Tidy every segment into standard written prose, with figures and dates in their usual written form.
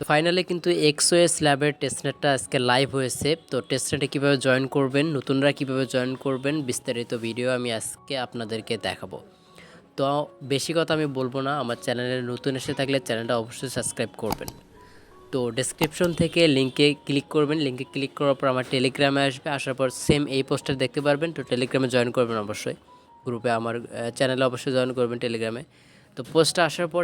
তো ফাইনালি কিন্তু এক্সওএস ল্যাবের টেস্টনেটটা আজকে লাইভ হয়েছে। তো টেস্টনেটে কীভাবে জয়েন করবেন, নতুনরা কীভাবে জয়েন করবেন, বিস্তারিত ভিডিও আমি আজকে আপনাদেরকে দেখাবো। তো বেশি কথা আমি বলবো না, আমার চ্যানেলে নতুন এসে থাকলে চ্যানেলটা অবশ্যই সাবস্ক্রাইব করবেন। তো ডেসক্রিপশন থেকে লিঙ্কে ক্লিক করবেন, লিঙ্কে ক্লিক করার পর আমার টেলিগ্রামে আসবে, আসার পর সেম এই পোস্টার দেখতে পারবেন। তো টেলিগ্রামে জয়েন করবেন অবশ্যই, গ্রুপে আমার চ্যানেলে অবশ্যই জয়েন করবেন টেলিগ্রামে। তো পোস্টটা আসার পর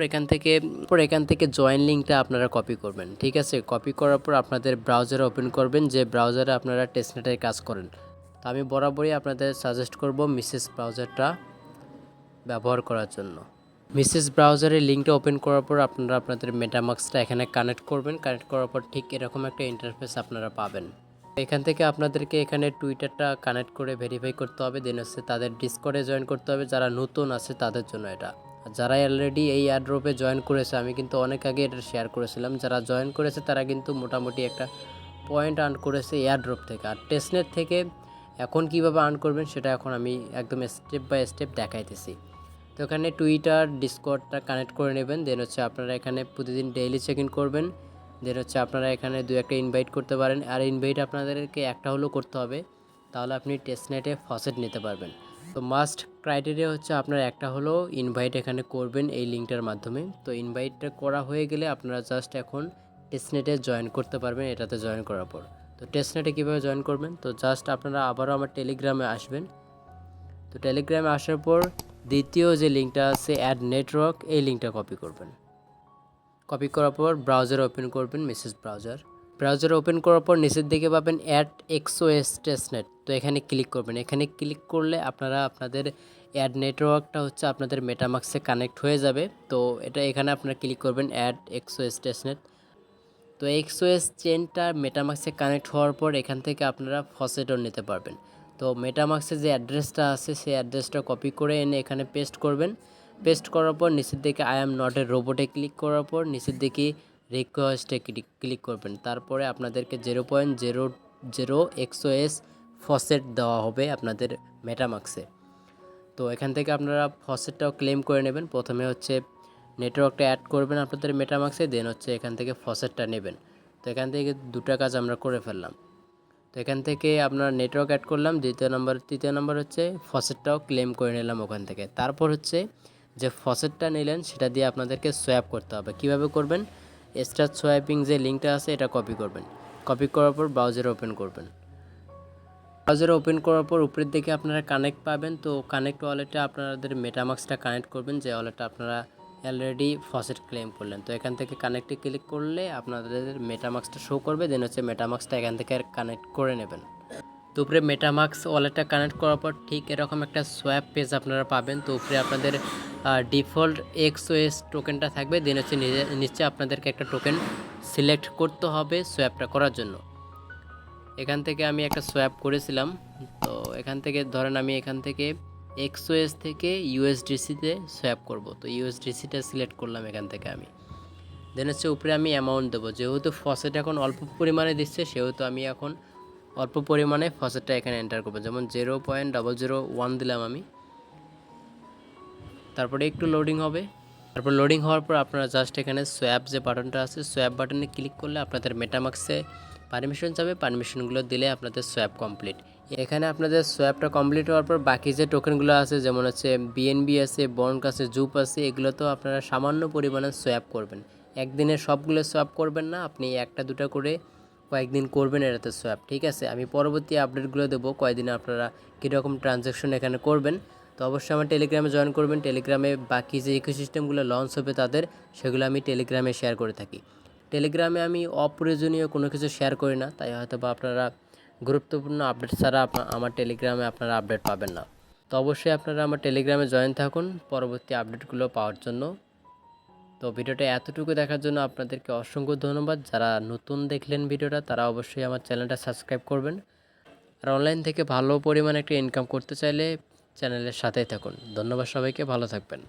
এখান থেকে জয়েন লিঙ্কটা আপনারা কপি করবেন, ঠিক আছে। কপি করার পর আপনাদের ব্রাউজারে ওপেন করবেন, যে ব্রাউজারে আপনারা টেস্টনেটের কাজ করেন। তো আমি বরাবরই আপনাদের সাজেস্ট করব মিসেস ব্রাউজারটা ব্যবহার করার জন্য। মিসেস ব্রাউজারের লিঙ্কটা ওপেন করার পর আপনারা আপনাদের মেটামাক্সটা এখানে কানেক্ট করবেন। কানেক্ট করার পর ঠিক এরকম একটা ইন্টারফেস আপনারা পাবেন। এখান থেকে আপনাদেরকে এখানে টুইটারটা কানেক্ট করে ভেরিফাই করতে হবে, দেন হচ্ছে তাদের ডিসকর্ডে জয়েন করতে হবে। যারা নতুন আছে তাদের জন্য এটা, আর যারা অলরেডি এই এয়ারড্রপে জয়েন করেছে, আমি কিন্তু অনেক আগে এটা শেয়ার করেছিলাম, যারা জয়েন করেছে তারা কিন্তু মোটামুটি একটা পয়েন্ট আর্ন করেছে এয়ারড্রপ থেকে। আর টেস্টনেট থেকে এখন কিভাবে আর্ন করবেন সেটা এখন আমি একদম স্টেপ বাই স্টেপ দেখাইতেছি। তো এখানে টুইটার ডিসকর্ডটা কানেক্ট করে নেবেন, দেন হচ্ছে আপনারা এখানে প্রতিদিন ডেইলি চেক ইন করবেন। দেন হচ্ছে আপনারা এখানে দু একটা ইনভাইট করতে পারেন, আর ইনভাইট আপনাদেরকে একটা হলেও করতে হবে, তাহলে আপনি টেস্টনেটে ফসেট নিতে পারবেন। তো মাস্ট ক্রাইটেরিয়া হচ্ছে আপনার একটা হলেও ইনভাইট এখানে করবেন এই লিঙ্কটার মাধ্যমে। তো ইনভাইটটা করা হয়ে গেলে আপনারা জাস্ট এখন টেস্টনেটে জয়েন করতে পারবেন এটাতে জয়েন করার পর। তো টেস্টনেটে কীভাবে জয়েন করবেন, তো জাস্ট আপনারা আবারও আমার টেলিগ্রামে আসবেন। তো টেলিগ্রামে আসার পর দ্বিতীয় যে লিঙ্কটা আছে অ্যাড নেটওয়ার্ক, এই লিঙ্কটা কপি করবেন। কপি করার পর ব্রাউজার ওপেন করবেন, মেসেজ ব্রাউজার ওপেন করার পর নিচের দিকে পাবেন অ্যাড এক্সওএস টেস্টনেট। তো এখানে ক্লিক করবেন। এখানে ক্লিক করলে আপনারা আপনাদের অ্যাড নেটওয়ার্কটা হচ্ছে আপনাদের মেটামাক্সে কানেক্ট হয়ে যাবে। তো এটা এখানে আপনারা ক্লিক করবেন অ্যাড এক্সওএস টেস্টনেট। তো এক্সওএস চেনটা মেটামাক্সে কানেক্ট হওয়ার পর এখান থেকে আপনারা ফসেটও নিতে পারবেন। তো মেটামাক্সের যে অ্যাড্রেসটা আছে সেই অ্যাড্রেসটা কপি করে এনে এখানে পেস্ট করবেন। পেস্ট করার পর নিচের দিকে আই এম নট এ রোবটে ক্লিক করার পর নিচের দিকে রিকোয়েস্টে ক্লিক করবেন। তারপরে আপনাদেরকে 0.00 এক্সওএস ফসেট দেওয়া হবে আপনাদের মেটামাক্সে। তো এখান থেকে আপনারা ফসেটটাও ক্লেম করে নেবেন। প্রথমে হচ্ছে নেটওয়ার্কটা অ্যাড করবেন আপনাদের মেটামাক্সে, দেন হচ্ছে এখান থেকে ফসেটটা নেবেন। তো এখান থেকে দুটা কাজ আমরা করে ফেললাম। তো এখান থেকে আপনার নেটওয়ার্ক অ্যাড করলাম, তৃতীয় নম্বর হচ্ছে ফসেটটাও ক্লেম করে নিলাম ওখান থেকে। তারপর হচ্ছে যে ফসেটটা নিলেন সেটা দিয়ে আপনাদেরকে সোয়াপ করতে হবে। কিভাবে করবেন, স্টার্ট সোয়াইপিং যে লিঙ্কটা আছে এটা কপি করবেন। কপি করার পর ব্রাউজার ওপেন করবেন। ব্রাউজার ওপেন করার পর উপরের দিকে আপনারা কানেক্ট পাবেন। তো কানেক্ট ওয়ালেটে আপনাদের মেটামাক্সটা কানেক্ট করবেন, যে ওয়ালেটটা আপনারা অলরেডি ফসেট ক্লেম করলেন। তো এখান থেকে কানেক্টে ক্লিক করলে আপনাদের মেটামাক্সটা শো করবে, দেন হচ্ছে মেটামাক্সটা এখান থেকে কানেক্ট করে নেবেন। তো উপরে মেটামাক্স ওয়ালেটটা কানেক্ট করার পর ঠিক এরকম একটা সোয়াপ পেজ আপনারা পাবেন। তো উপরে আপনাদের ডিফল্ট এক্সওএস টোকেনটা থাকবে, দেন হচ্ছে নিচে আপনাদেরকে একটা টোকেন সিলেক্ট করতে হবে সোয়াপটা করার জন্য। এখান থেকে আমি একটা সোয়াপ করেছিলাম। তো এখান থেকে ধরেন আমি এখান থেকে এক্সওএস থেকে ইউএসডিসিতে সোয়াপ করব। তো ইউএসডিসিটা সিলেক্ট করলাম এখান থেকে আমি, দেন হচ্ছে উপরে আমি অ্যামাউন্ট দেবো। যেহেতু ফসেট এখন অল্প পরিমাণে দিচ্ছে সেহেতু আমি এখন অল্প পরিমাণে ফসেটটা এখানে এন্টার করবো, যেমন 0.001 দিলাম আমি। তারপরে একটু লোডিং হবে। তারপর লোডিং হওয়ার পর আপনারা জাস্ট এখানে সোয়াপ যে বাটনটা আছে সোয়াপ বাটনে ক্লিক করলে আপনাদের মেটামাক্সে পারমিশন যাবে, পারমিশনগুলো দিলে আপনাদের সোয়াপ কমপ্লিট। এখানে আপনাদের সোয়াপটা কমপ্লিট হওয়ার পর বাকি যে টোকেনগুলো আছে, যেমন হচ্ছে বিএনবি আছে, বন্ড আছে, জুপ আছে, এগুলো তো আপনারা সামান্য পরিমাণে সোয়াপ করবেন। একদিনে সবগুলো সোয়াপ করবেন না, আপনি একটা দুটা করে কয়েকদিন করবেন এটাতে সোয়াপ, ঠিক আছে। আমি পরবর্তী আপডেটগুলো দেবো কয়েকদিনে আপনারা কীরকম ট্রানজ্যাকশন এখানে করবেন। তো অবশ্যই আমার টেলিগ্রামে জয়েন করবেন। টেলিগ্রামে বাকি যে ইকোসিস্টেমগুলো লঞ্চ হবে তাদের, সেগুলো আমি টেলিগ্রামে শেয়ার করে থাকি। টেলিগ্রামে আমি অপ্রয়োজনীয় কোনো কিছু শেয়ার করি না, তাই হয়তো বা আপনারা গুরুত্বপূর্ণ আপডেট ছাড়া আমার টেলিগ্রামে আপনারা আপডেট পাবেন না। তো অবশ্যই আপনারা আমার টেলিগ্রামে জয়েন থাকুন পরবর্তী আপডেটগুলো পাওয়ার জন্য। তো ভিডিওটা এতটুকু দেখার জন্য আপনাদেরকে অসংখ্য ধন্যবাদ। যারা নতুন দেখলেন ভিডিওটা তারা অবশ্যই আমার চ্যানেলটা সাবস্ক্রাইব করবেন। আর অনলাইন থেকে ভালো পরিমাণে একটা ইনকাম করতে চাইলে চ্যানেলের সাথেই থাকুন। ধন্যবাদ সবাইকে, ভালো থাকবেন।